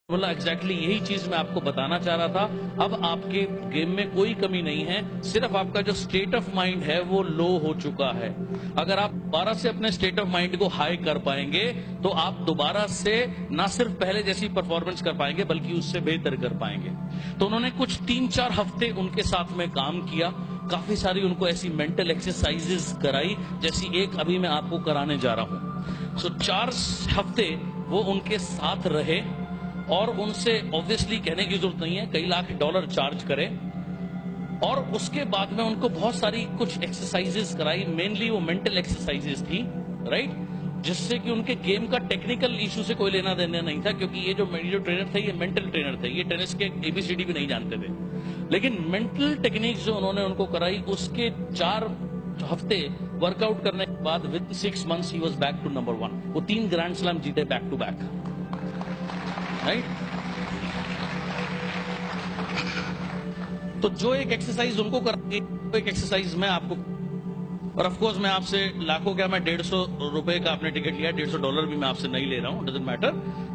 मतलब एग्जैक्टली यही चीज मैं आपको बताना चाह रहा था। अब आपके गेम में कोई कमी नहीं है, सिर्फ आपका जो स्टेट ऑफ माइंड है वो लो हो चुका है। अगर आप दोबारा से अपने स्टेट ऑफ माइंड को हाई कर पाएंगे तो आप दोबारा से ना सिर्फ पहले जैसी परफॉर्मेंस कर पाएंगे बल्कि उससे बेहतर कर पाएंगे। तो उन्होंने कुछ 3-4 हफ्ते उनके साथ में काम किया, काफी सारी उनको ऐसी मेंटल एक्सरसाइजेस कराई, जैसी एक अभी मैं आपको कराने जा रहा हूं। सो 4 हफ्ते वो उनके साथ रहे और उनसे ऑब्वियसली कहने की जरूरत नहीं है, कई लाख डॉलर चार्ज करें। और उसके बाद में उनको बहुत सारी कुछ एक्सरसाइजेस कराई, मेनली वो मेंटल एक्सरसाइजेस थी, राइट, जिससे कि उनके गेम का टेक्निकल इशू से कोई लेना देना नहीं था, क्योंकि ये जो ट्रेनर थे ये मेंटल ट्रेनर थे, ये टेनिस के एबीसीडी भी नहीं जानते थे। लेकिन मेंटल टेक्निक्स जो उन्होंने उनको कराई, उसके 4 हफ्ते वर्कआउट करने के बाद with 6 months he was back to number 1। वो 3 ग्रैंड स्लैम जीते बैक टू बैक, राइट। तो जो एक एक्सरसाइज उनको कराई, वो एक एक्सरसाइज मैं आपको, और ऑफ कोर्स मैं आपसे लाखों क्या, मैं 150 रुपए का आपने टिकट लिया, $150 भी मैं आपसे नहीं ले रहा हूं, डजंट मैटर,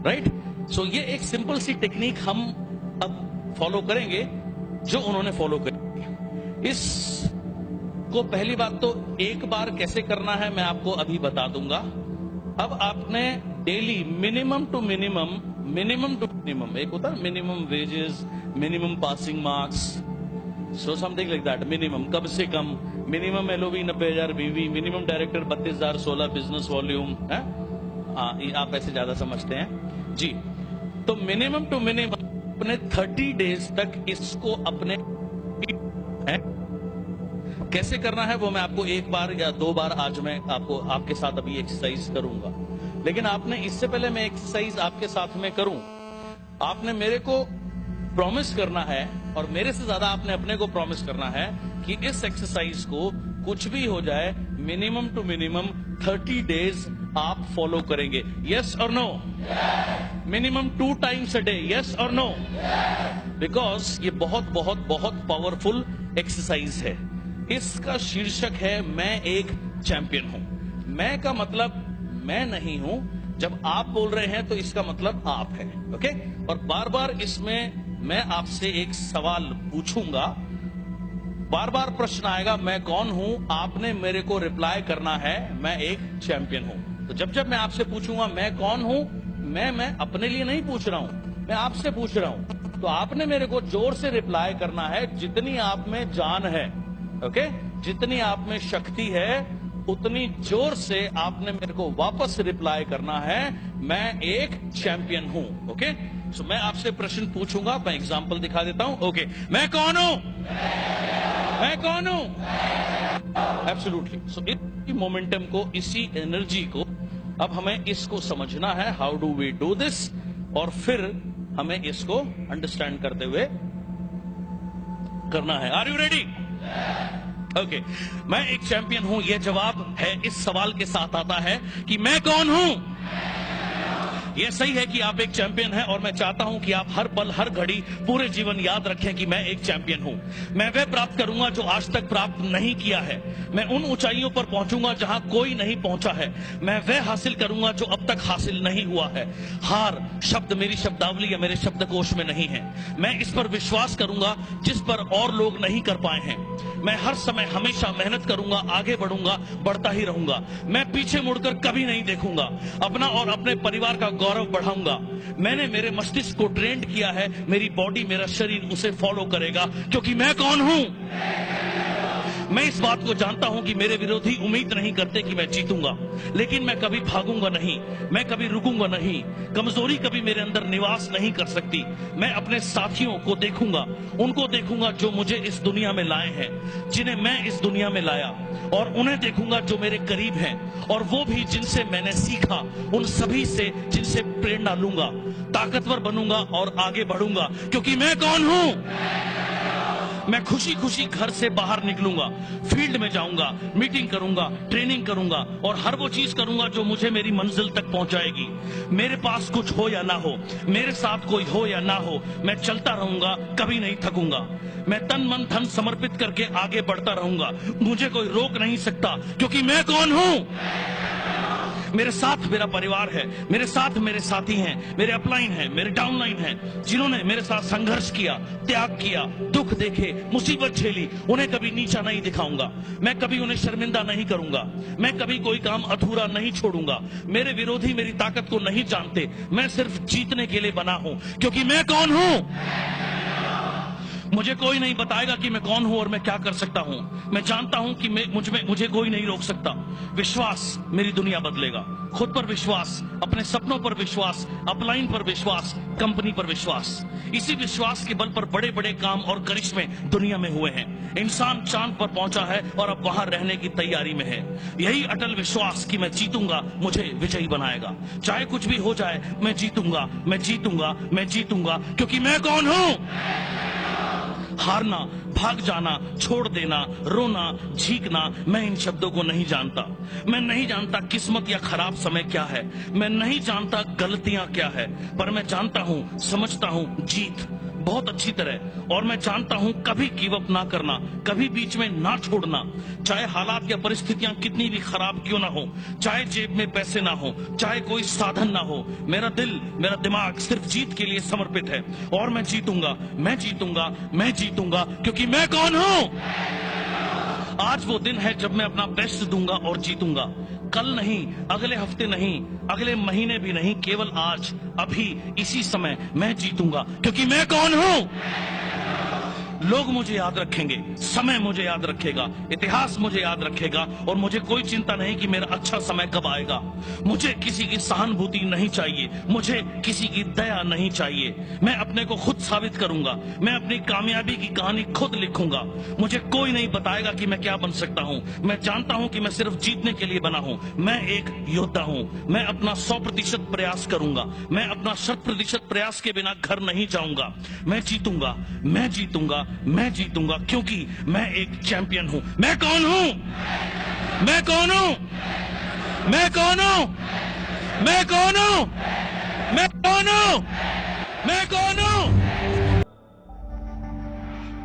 राइट। सो ये एक सिंपल सी टेक्निक हम अब फॉलो करेंगे जो उन्होंने फॉलो करी। इस को पहली बात तो एक बार कैसे करना है मैं आपको अभी बता दूंगा। अब आपने डेली मिनिमम टू मिनिमम एक होता है minimum wages, minimum passing marks, so something like that, minimum कम से कम, मिनिमम एलओवी 90,000 बीवी, मिनिमम डायरेक्टर 32,000, 16 बिजनेस वॉल्यूम है। आप ऐसे ज्यादा समझते हैं जी। तो मिनिमम टू मिनिमम अपने 30 डेज तक इसको अपने है कैसे करना है वो मैं आपको 1 बार या 2 बार आज मैं आपको आपके साथ अभी एक्सरसाइज करूंगा। लेकिन आपने, इससे पहले मैं एक्सरसाइज आपके साथ में करूं, आपने मेरे को प्रॉमिस करना है, और मेरे से ज्यादा आपने अपने को प्रॉमिस करना है कि इस एक्सरसाइज को कुछ भी हो जाए मिनिमम टू मिनिमम 30 डेज आप फॉलो करेंगे। यस और no? Minimum 2 times a day, yes और नो? बिकॉज ये बहुत बहुत बहुत पावरफुल एक्सरसाइज है। इसका शीर्षक है मैं एक चैंपियन हूं। मैं का मतलब मैं नहीं हूं, जब आप बोल रहे हैं तो इसका मतलब आप है, ओके। और बार बार इसमें मैं आपसे एक सवाल पूछूंगा, बार बार प्रश्न आएगा मैं कौन हूं, आपने मेरे को रिप्लाई करना है मैं एक चैंपियन हूं। तो जब जब मैं आपसे पूछूंगा मैं कौन हूं, मैं अपने लिए नहीं पूछ रहा हूं, मैं आपसे पूछ रहा हूं, तो आपने मेरे को जोर से रिप्लाई करना है, जितनी आप में जान है, ओके, जितनी आप में शक्ति है उतनी जोर से आपने मेरे को वापस रिप्लाई करना है मैं एक चैंपियन हूं, ओके। सो मैं आपसे प्रश्न पूछूंगा, मैं एग्जांपल दिखा देता हूं, ओके। मैं कौन हूं? मैं कौन हूं? एब्सोल्युटली। सो इसी मोमेंटम को, इसी एनर्जी को अब हमें इसको समझना है, how do we do this, और फिर हमें इसको अंडरस्टैंड करते हुए करना है। Are you ready? ओके। मैं एक चैंपियन हूं, यह जवाब है इस सवाल के साथ आता है कि मैं कौन हूं। यह सही है कि आप एक चैंपियन हैं, और मैं चाहता हूं कि आप हर पल हर घड़ी पूरे जीवन याद रखें कि मैं एक चैंपियन हूं। मैं वह प्राप्त करूंगा जो आज तक प्राप्त नहीं किया है। मैं उन ऊंचाइयों पर पहुंचूंगा जहां कोई नहीं पहुंचा है। मैं वह हासिल करूंगा जो अब तक हासिल नहीं हुआ है। हार शब्द मेरी शब्दावली या मेरे शब्दकोश में नहीं है। मैं इस पर विश्वास करूंगा जिस पर और लोग नहीं कर पाए हैं। मैं हर समय हमेशा मेहनत करूंगा, आगे बढ़ूंगा, बढ़ता ही रहूंगा। मैं पीछे मुड़कर कभी नहीं देखूंगा। अपना और अपने परिवार का गौरव बढ़ाऊंगा। मैंने मेरे मस्तिष्क को ट्रेंड किया है, मेरी बॉडी, मेरा शरीर उसे फॉलो करेगा, क्योंकि मैं कौन हूं। मैं इस बात को जानता हूं कि मेरे विरोधी उम्मीद नहीं करते कि मैं जीतूंगा, लेकिन मैं कभी भागूंगा नहीं, मैं कभी रुकूंगा नहीं। कमजोरी कभी मेरे अंदर निवास नहीं कर सकती। मैं अपने साथियों को देखूंगा, उनको देखूंगा जो मुझे इस दुनिया में लाए हैं, जिन्हें मैं इस दुनिया में लाया, और उन्हें देखूंगा जो मेरे करीब हैं, और वो भी जिनसे मैंने सीखा, उन सभी से जिनसे प्रेरणा लूंगा। ताकतवर बनूंगा और आगे बढ़ूंगा, क्योंकि मैं कौन हूं। मैं खुशी खुशी घर से बाहर निकलूंगा, फील्ड में जाऊंगा, मीटिंग करूंगा, ट्रेनिंग करूंगा, और हर वो चीज करूंगा जो मुझे मेरी मंजिल तक पहुंचाएगी। मेरे पास कुछ हो या ना हो, मेरे साथ कोई हो या ना हो, मैं चलता रहूंगा, कभी नहीं थकूंगा। मैं तन मन धन समर्पित करके आगे बढ़ता रहूंगा। मुझे कोई रोक नहीं सकता, क्योंकि मैं कौन हूं। मेरे साथ मेरा परिवार है, मेरे साथ मेरे साथी हैं, मेरे अपलाइन हैं, मेरे डाउनलाइन हैं, जिन्होंने मेरे साथ संघर्ष किया, त्याग किया, दुख देखे, मुसीबत झेली। उन्हें कभी नीचा नहीं दिखाऊंगा, मैं कभी उन्हें शर्मिंदा नहीं करूंगा, मैं कभी कोई काम अधूरा नहीं छोड़ूंगा। मेरे विरोधी मेरी ताकत को नहीं जानते, मैं सिर्फ जीतने के लिए बना हूं, क्योंकि मैं कौन हूं? मुझे कोई नहीं बताएगा कि मैं कौन हूं और मैं क्या कर सकता हूं। मैं जानता हूं कि मुझे कोई नहीं रोक सकता। विश्वास मेरी दुनिया बदलेगा। खुद पर विश्वास, अपने सपनों पर विश्वास, अपलाइन पर विश्वास, कंपनी पर विश्वास। इसी विश्वास के बल पर बड़े बड़े काम और करिश्मे दुनिया में हुए हैं। इंसान चांद पर पहुंचा है और अब वहां रहने की तैयारी में है। यही अटल विश्वास कि मैं जीतूंगा मुझे विजयी बनाएगा। चाहे कुछ भी हो जाए, मैं जीतूंगा, मैं जीतूंगा, मैं जीतूंगा, क्योंकि मैं कौन हूं? हारना, भाग जाना, छोड़ देना, रोना, झीकना, मैं इन शब्दों को नहीं जानता। मैं नहीं जानता किस्मत या खराब समय क्या है, मैं नहीं जानता गलतियां क्या है, पर मैं जानता हूं, समझता हूं जीत बहुत अच्छी तरह। और मैं जानता हूं कभी गिव अप ना करना, कभी बीच में ना छोड़ना। चाहे हालात या परिस्थितियां कितनी भी खराब क्यों ना हो, चाहे जेब में पैसे ना हो, चाहे कोई साधन ना हो, मेरा दिल, मेरा दिमाग सिर्फ जीत के लिए समर्पित है। और मैं जीतूंगा, मैं जीतूंगा, मैं जीतूंगा, क्योंकि मैं कौन हूं? आज वो दिन है जब मैं अपना बेस्ट दूंगा और जीतूंगा। कल नहीं, अगले हफ्ते नहीं, अगले महीने भी नहीं, केवल आज, अभी, इसी समय मैं जीतूंगा, क्योंकि मैं कौन हूं? लोग मुझे याद रखेंगे, समय मुझे याद रखेगा, इतिहास मुझे याद रखेगा, और मुझे कोई चिंता नहीं कि मेरा अच्छा समय कब आएगा। मुझे किसी की सहानुभूति नहीं चाहिए, मुझे किसी की दया नहीं चाहिए। मैं अपने को खुद साबित करूंगा, मैं अपनी कामयाबी की कहानी खुद लिखूंगा। मुझे कोई नहीं बताएगा कि मैं क्या बन सकता हूं। मैं जानता हूं कि मैं सिर्फ जीतने के लिए बना हूं। मैं एक योद्धा हूं। मैं अपना 100% प्रयास करूंगा। मैं अपना 100% प्रयास के बिना घर नहीं जाऊंगा। मैं जीतूंगा, मैं जीतूंगा, मैं जीतूंगा, क्योंकि मैं एक चैंपियन हूं। मैं कौन हूं? मैं कौन हूं? मैं कौन हूं? मैं कौन हूं? मैं कौन हूं? मैं कौन हूं?